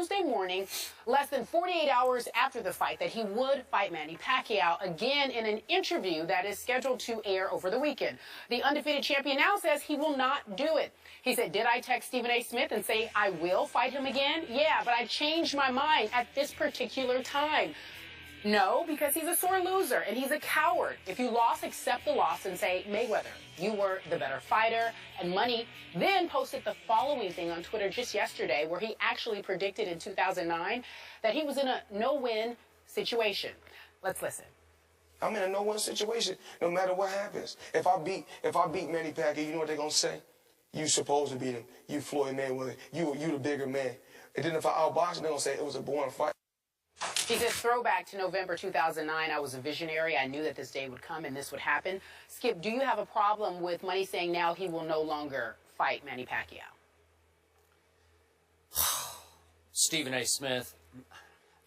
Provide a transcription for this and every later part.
Tuesday morning, less than 48 hours after the fight, that he would fight Manny Pacquiao again in an interview that is scheduled to air over the weekend. The undefeated champion now says he will not do it. He said, "Did I text Stephen A. Smith and say I will fight him again? Yeah, but I changed my mind at this particular time." No, because he's a sore loser and he's a coward. If you lost, accept the loss and say, "Mayweather, you were the better fighter." And Money then posted the following thing on Twitter just yesterday, where he actually predicted in 2009 that he was in a no-win situation. Let's listen. I'm in a no-win situation no matter what happens. If I beat Manny Pacquiao, you know what they're going to say? You supposed to beat him. You Floyd Mayweather. You the bigger man. And then if I outbox him, they're going to say it was a boring fight. He says, throwback to November 2009, I was a visionary. I knew that this day would come and this would happen. Skip, do you have a problem with Money saying now he will no longer fight Manny Pacquiao? Stephen A. Smith,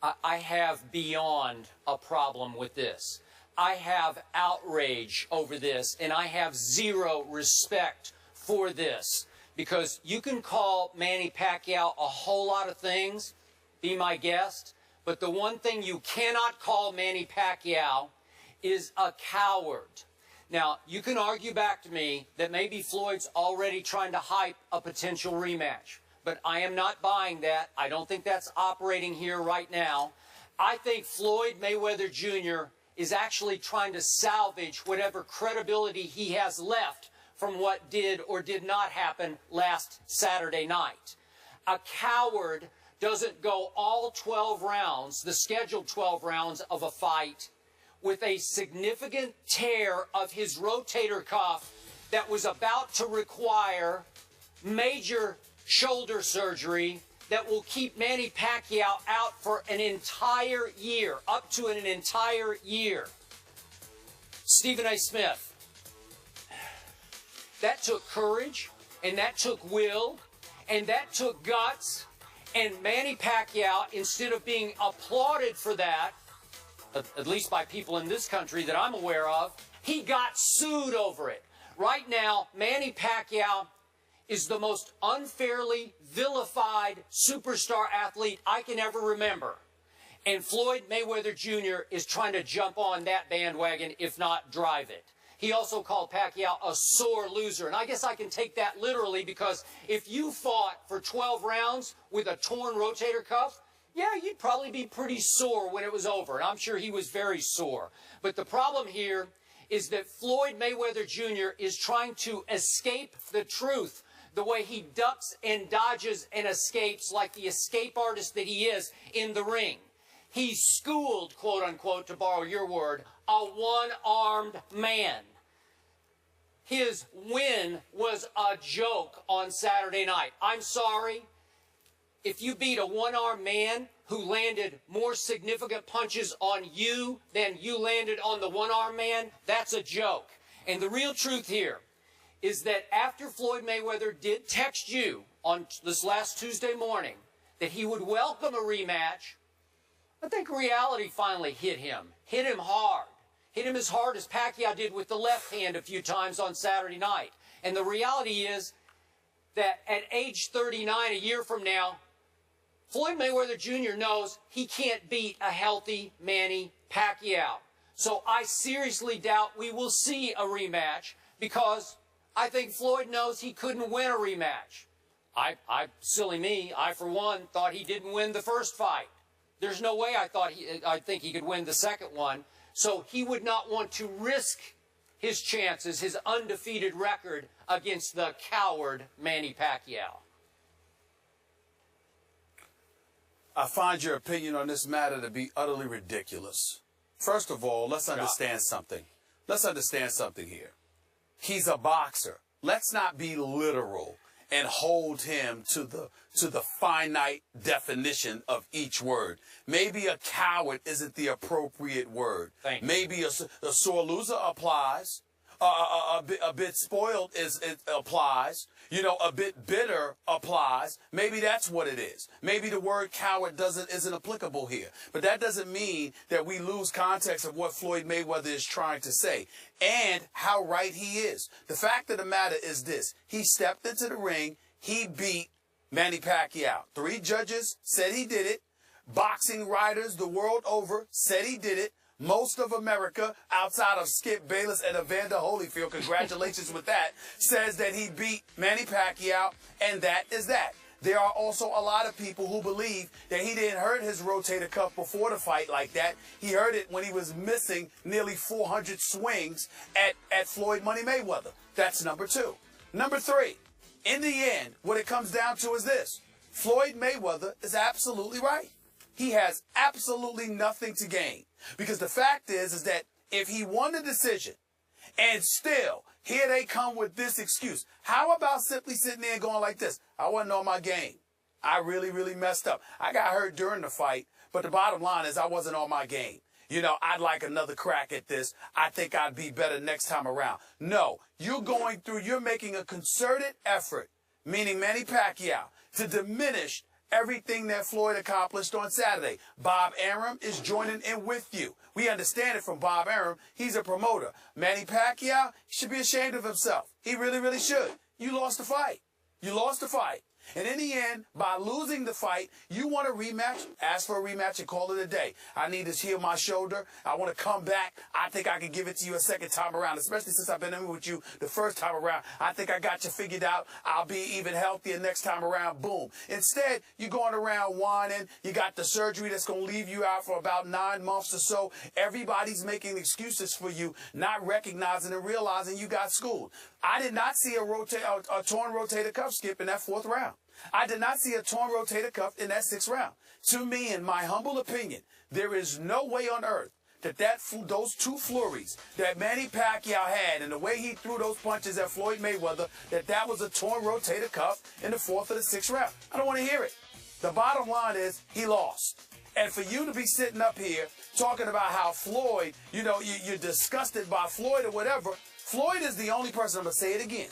I have beyond a problem with this. I have outrage over this, and I have zero respect for this, because you can call Manny Pacquiao a whole lot of things, be my guest, but the one thing you cannot call Manny Pacquiao is a coward. Now, you can argue back to me that maybe Floyd's already trying to hype a potential rematch, but I am not buying that. I don't think that's operating here right now. I think Floyd Mayweather Jr. is actually trying to salvage whatever credibility he has left from what did or did not happen last Saturday night. A coward doesn't go all 12 rounds, the scheduled 12 rounds of a fight, with a significant tear of his rotator cuff that was about to require major shoulder surgery that will keep Manny Pacquiao out for an entire year, up to an entire year. Stephen A. Smith, that took courage, and that took will, and that took guts. And Manny Pacquiao, instead of being applauded for that, at least by people in this country that I'm aware of, he got sued over it. Right now, Manny Pacquiao is the most unfairly vilified superstar athlete I can ever remember. And Floyd Mayweather Jr. is trying to jump on that bandwagon, if not drive it. He also called Pacquiao a sore loser. And I guess I can take that literally, because if you fought for 12 rounds with a torn rotator cuff, yeah, you'd probably be pretty sore when it was over. And I'm sure he was very sore. But the problem here is that Floyd Mayweather Jr. is trying to escape the truth the way he ducks and dodges and escapes, like the escape artist that he is in the ring. He schooled, quote unquote, to borrow your word, a one-armed man. His win was a joke on Saturday night. I'm sorry. If you beat a one-armed man who landed more significant punches on you than you landed on the one-armed man, that's a joke. And the real truth here is that after Floyd Mayweather did text you on this last Tuesday morning that he would welcome a rematch, I think reality finally hit him hard. Hit him as hard as Pacquiao did with the left hand a few times on Saturday night. And the reality is that at age 39, a year from now, Floyd Mayweather Jr. knows he can't beat a healthy Manny Pacquiao. So I seriously doubt we will see a rematch, because I think Floyd knows he couldn't win a rematch. Silly me, I for one thought he didn't win the first fight. There's no way I think he could win the second one. So he would not want to risk his chances, his undefeated record against the coward Manny Pacquiao. I find your opinion on this matter to be utterly ridiculous. First of all, let's understand something. Let's understand something here. He's a boxer. Let's not be literal and hold him to the finite definition of each word. Maybe a coward isn't the appropriate word. Maybe a sore loser applies. A bit spoiled applies. You know, a bit bitter applies. Maybe that's what it is. Maybe the word coward isn't applicable here. But that doesn't mean that we lose context of what Floyd Mayweather is trying to say and how right he is. The fact of the matter is this. He stepped into the ring. He beat Manny Pacquiao. 3 judges said he did it. Boxing writers the world over said he did it. Most of America, outside of Skip Bayless and Evander Holyfield, congratulations with that, says that he beat Manny Pacquiao, and that is that. There are also a lot of people who believe that he didn't hurt his rotator cuff before the fight like that. He hurt it when he was missing nearly 400 swings at Floyd Money Mayweather. That's number 2. Number 3, in the end, what it comes down to is this. Floyd Mayweather is absolutely right. He has absolutely nothing to gain. Because the fact is that if he won the decision and still here they come with this excuse, how about simply sitting there and going like this? I wasn't on my game. I really, really messed up. I got hurt during the fight, but the bottom line is I wasn't on my game. You know, I'd like another crack at this. I think I'd be better next time around. No, you're making a concerted effort, meaning Manny Pacquiao, to diminish everything that Floyd accomplished on Saturday. Bob Arum is joining in with you. We understand it from Bob Arum. He's a promoter. Manny Pacquiao should be ashamed of himself. He really, really should. You lost the fight. You lost the fight. And in the end, by losing the fight, you want a rematch, ask for a rematch and call it a day. I need to heal my shoulder. I want to come back. I think I can give it to you a second time around, especially since I've been in with you the first time around. I think I got you figured out. I'll be even healthier next time around. Boom. Instead, you're going around whining. You got the surgery that's going to leave you out for about 9 months or so. Everybody's making excuses for you, not recognizing and realizing you got schooled. I did not see a torn rotator cuff skip in that 4th round. I did not see a torn rotator cuff in that 6th round. To me, in my humble opinion, there is no way on earth that those 2 flurries that Manny Pacquiao had and the way he threw those punches at Floyd Mayweather, that was a torn rotator cuff in the 4th or the 6th round. I don't want to hear it. The bottom line is he lost. And for you to be sitting up here talking about how Floyd, you're disgusted by Floyd or whatever, Floyd is the only person, I'm going to say it again.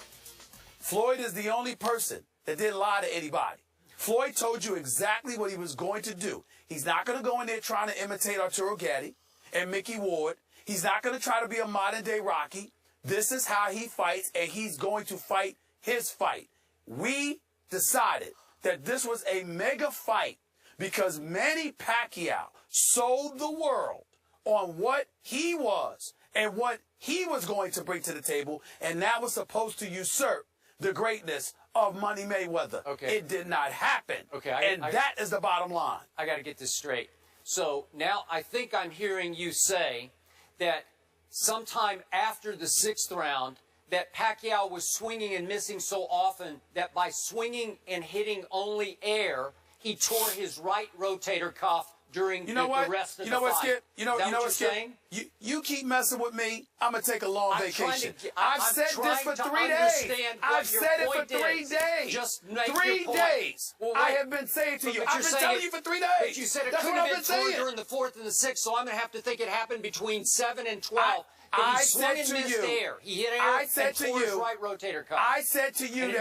Floyd is the only person that didn't lie to anybody. Floyd told you exactly what he was going to do. He's not going to go in there trying to imitate Arturo Gatti and Mickey Ward. He's not going to try to be a modern-day Rocky. This is how he fights, and he's going to fight his fight. We decided that this was a mega fight because Manny Pacquiao sold the world on what he was and what he was going to bring to the table, and that was supposed to usurp the greatness of Money Mayweather. Okay. It did not happen. Okay, that is the bottom line. I got to get this straight. So now I think I'm hearing you say that sometime after the 6th round, that Pacquiao was swinging and missing so often that by swinging and hitting only air, he tore his right rotator cuff during the rest of the fight. Skip? You know what, Skip? Saying? You keep messing with me, I'm going to take a long vacation. I've said this for 3 days. I've said it for 3 days. Just make 3 days. Well, I have been saying to you. I've been telling you for 3 days. But you said it could have been torn during the 4th and the 6th, so I'm going to have to think it happened between 7 and 12. I he swung and missed air. He hit air and tore his right rotator cuff. I said to you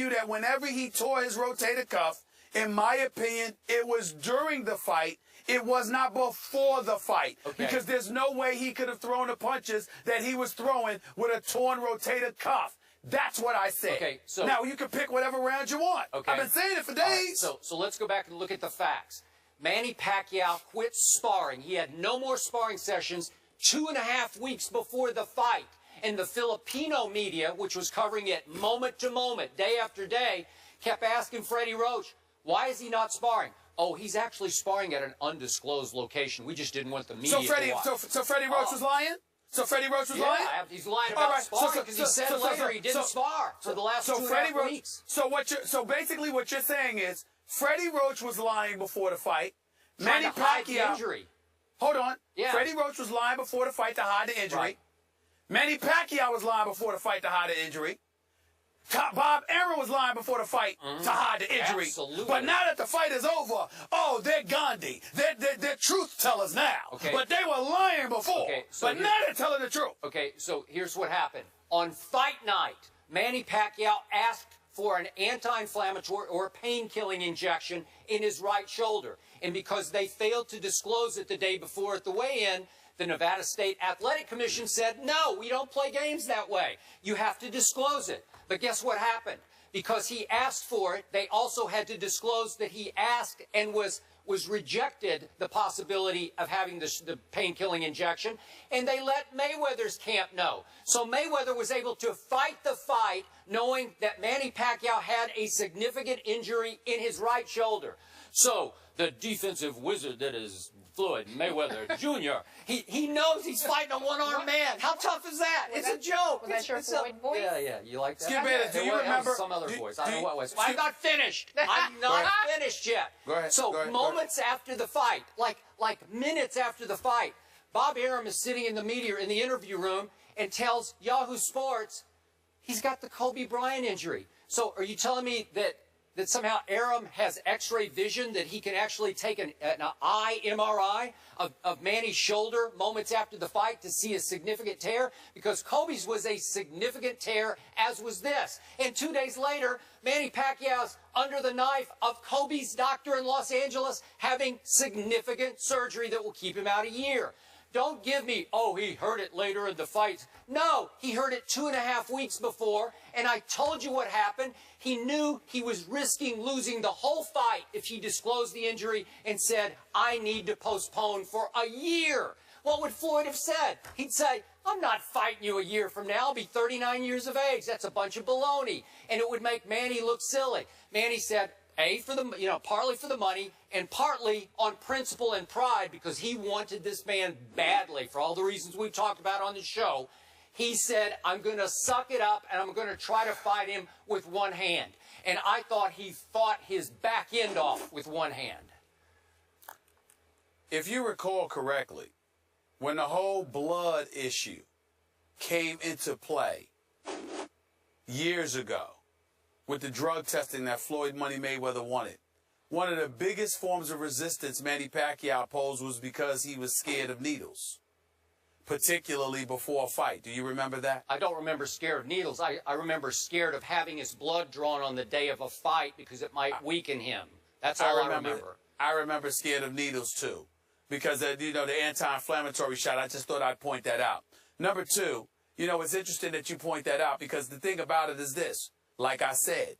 that whenever he tore his rotator cuff, in my opinion, it was during the fight. It was not before the fight. Okay. Because there's no way he could have thrown the punches that he was throwing with a torn rotator cuff. That's what I said. Okay, so now you can pick whatever round you want. Okay. I've been saying it for days. Right, so let's go back and look at the facts. Manny Pacquiao quit sparring. He had no more sparring sessions 2.5 weeks before the fight. And the Filipino media, which was covering it moment to moment, day after day, kept asking Freddie Roach, why is he not sparring? Oh, he's actually sparring at an undisclosed location. We just didn't want the media to watch. So Freddie Roach was lying? So Freddie Roach was lying? Yeah, he's lying about sparring because he said later he didn't spar for the last 2.5 weeks. So basically what you're saying is Freddie Roach was lying before the fight. Manny Pacquiao injury. Hold on. Yeah. Freddie Roach was lying before the fight to hide the injury. Right. Manny Pacquiao was lying before the fight to hide the injury. Bob Arum was lying before the fight to hide the injury. Absolutely. But now that the fight is over, oh, they're Gandhi. They're truth tellers now. Okay. But they were lying before. Okay, so but now they're telling the truth. Okay, so here's what happened. On fight night, Manny Pacquiao asked for an anti-inflammatory or pain-killing injection in his right shoulder. And because they failed to disclose it the day before at the weigh-in, the Nevada State Athletic Commission said, no, we don't play games that way. You have to disclose it. But guess what happened? because he asked for it, they also had to disclose that he asked and was rejected the possibility of having the pain-killing injection, and they let Mayweather's camp know. So Mayweather was able to fight the fight knowing that Manny Pacquiao had a significant injury in his right shoulder. So the defensive wizard that is Floyd Mayweather Jr., he knows he's fighting a one-armed man. How tough is that? It's a joke. Was that your Floyd voice? Yeah. You like that? Skip Bayless, do you remember? Some other voice. I don't know what it was. I'm not finished. I'm not finished yet. Go ahead. So moments after the fight, like minutes after the fight, Bob Arum is sitting in the media in the interview room and tells Yahoo Sports he's got the Kobe Bryant injury. So are you telling me that somehow Arum has X-ray vision, that he can actually take an eye MRI of Manny's shoulder moments after the fight to see a significant tear? Because Kobe's was a significant tear, as was this. And 2 days later, Manny Pacquiao's under the knife of Kobe's doctor in Los Angeles having significant surgery that will keep him out a year. Don't give me, oh, he heard it later in the fight. No, he heard it 2.5 weeks before, and I told you what happened. He knew he was risking losing the whole fight if he disclosed the injury and said, I need to postpone for a year. What would Floyd have said? He'd say, I'm not fighting you a year from now. I'll be 39 years of age. That's a bunch of baloney. And it would make Manny look silly. Manny said, partly for the money and partly on principle and pride, because he wanted this man badly for all the reasons we've talked about on the show. He said, I'm going to suck it up and I'm going to try to fight him with one hand. And I thought he fought his back end off with one hand. If you recall correctly, when the whole blood issue came into play years ago, with the drug testing that Floyd Money Mayweather wanted, one of the biggest forms of resistance Manny Pacquiao posed was because he was scared of needles, particularly before a fight. Do you remember that? I don't remember scared of needles. I remember scared of having his blood drawn on the day of a fight because it might weaken him. That's all I remember. I remember scared of needles, too, because, the anti-inflammatory shot, I just thought I'd point that out. Number two, it's interesting that you point that out, because the thing about it is this. Like I said,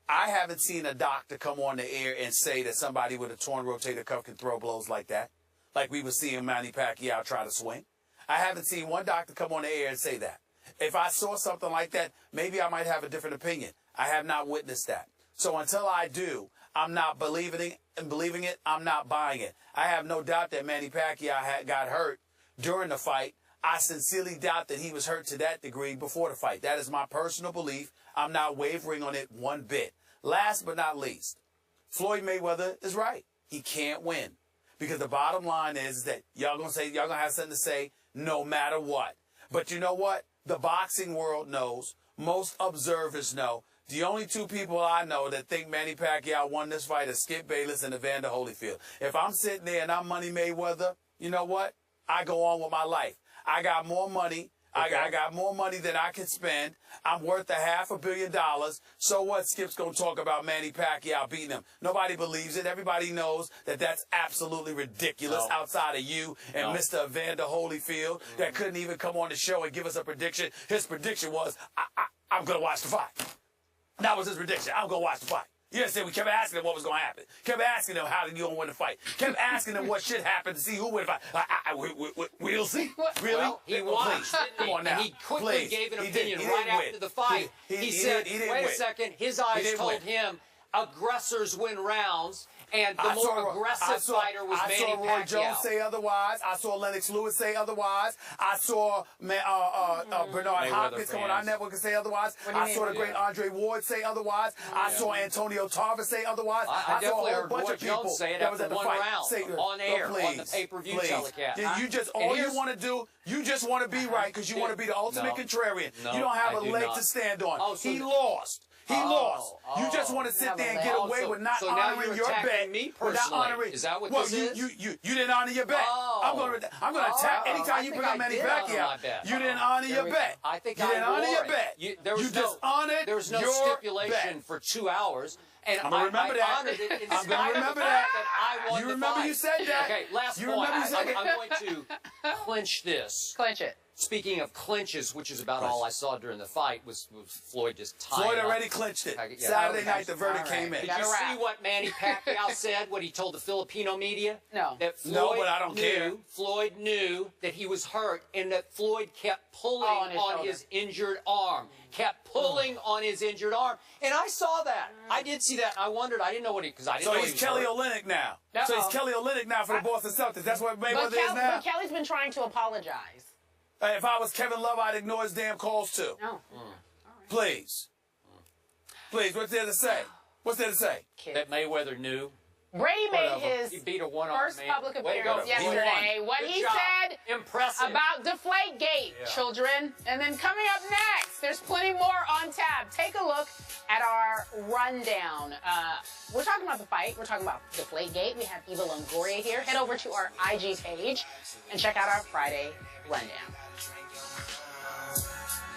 I haven't seen a doctor come on the air and say that somebody with a torn rotator cuff can throw blows like that, like we were seeing Manny Pacquiao try to swing. I haven't seen one doctor come on the air and say that. If I saw something like that, maybe I might have a different opinion. I have not witnessed that. So until I do, I'm not believing it. I'm not buying it. I have no doubt that Manny Pacquiao got hurt during the fight. I sincerely doubt that he was hurt to that degree before the fight. That is my personal belief. I'm not wavering on it one bit. Last but not least, Floyd Mayweather is right. He can't win. Because the bottom line is that y'all gonna have something to say no matter what. But you know what? The boxing world knows. Most observers know. The only two people I know that think Manny Pacquiao won this fight is Skip Bayless and Evander Holyfield. If I'm sitting there and I'm Money Mayweather, you know what? I go on with my life. I got more money. Okay. I got more money than I can spend. I'm worth $500 million. So what? Skip's going to talk about Manny Pacquiao beating him. Nobody believes it. Everybody knows that that's absolutely ridiculous outside of you and Mr. Evander Holyfield that couldn't even come on the show and give us a prediction. His prediction was, I'm going to watch the fight. That was his prediction. I'm going to watch the fight. You understand? We kept asking him what was going to happen. Kept asking him how you going to win the fight. Kept asking him what should happen to see who win the fight. We'll see. Really? Well, he watched. Come on now. And he quickly gave an opinion right after the fight. He said, wait a second, his eyes told him aggressors win rounds. And the more aggressive fighter was Manny Pacquiao. I saw Roy Jones say otherwise. I saw Lennox Lewis say otherwise. I saw Bernard Hopkins come on our network and say otherwise. I saw the great Andre Ward say otherwise. I saw Antonio Tarver say otherwise. I definitely heard Roy Jones say it after one round on air on the pay-per-view telecast. You just all you want to do, you just want to be right because you want to be the ultimate contrarian. You don't have a leg to stand on. He lost. He lost. You just want to sit there and get away with not honoring your bet. Me personally. Is that what this is? You didn't honor your bet. I'm going to attack anytime you bring up Manny Pacquiao. You didn't honor your bet. I think you didn't honor your bet. You dishonored There was no your stipulation bet. for 2 hours. And I'm going to remember that. I'm going to remember that. You remember you said that. Okay, last point. I'm going to clinch this. Clinch it. Speaking of clinches, which is about all I saw during the fight, was Floyd just tying Floyd up. already clinched it. Yeah. Saturday night, the verdict came in. Did you see what Manny Pacquiao said, what he told the Filipino media? No. That Floyd No, but I don't care. Floyd knew that he was hurt and that Floyd kept pulling on his injured arm. Kept pulling on his injured arm. And I saw that. I did see that. I wondered. I didn't know what he, because I didn't know So he he's was Kelly hurt. Olynyk now. So he's Kelly Olynyk now for the Boston Celtics. That's what Mayweather is now. But Kelly's been trying to apologize. If I was Kevin Love, I'd ignore his damn calls too. No. Please. Please, what's there to say? What's there to say? That Mayweather knew. Brady made He his beat a first public appearance He won. yesterday. What Good he job. said Impressive. about Deflategate, children. And then coming up next, there's plenty more on tap. Take a look at our rundown. We're talking about the fight. We're talking about Deflategate. We have Eva Longoria here. Head over to our IG page and check out our Friday rundown.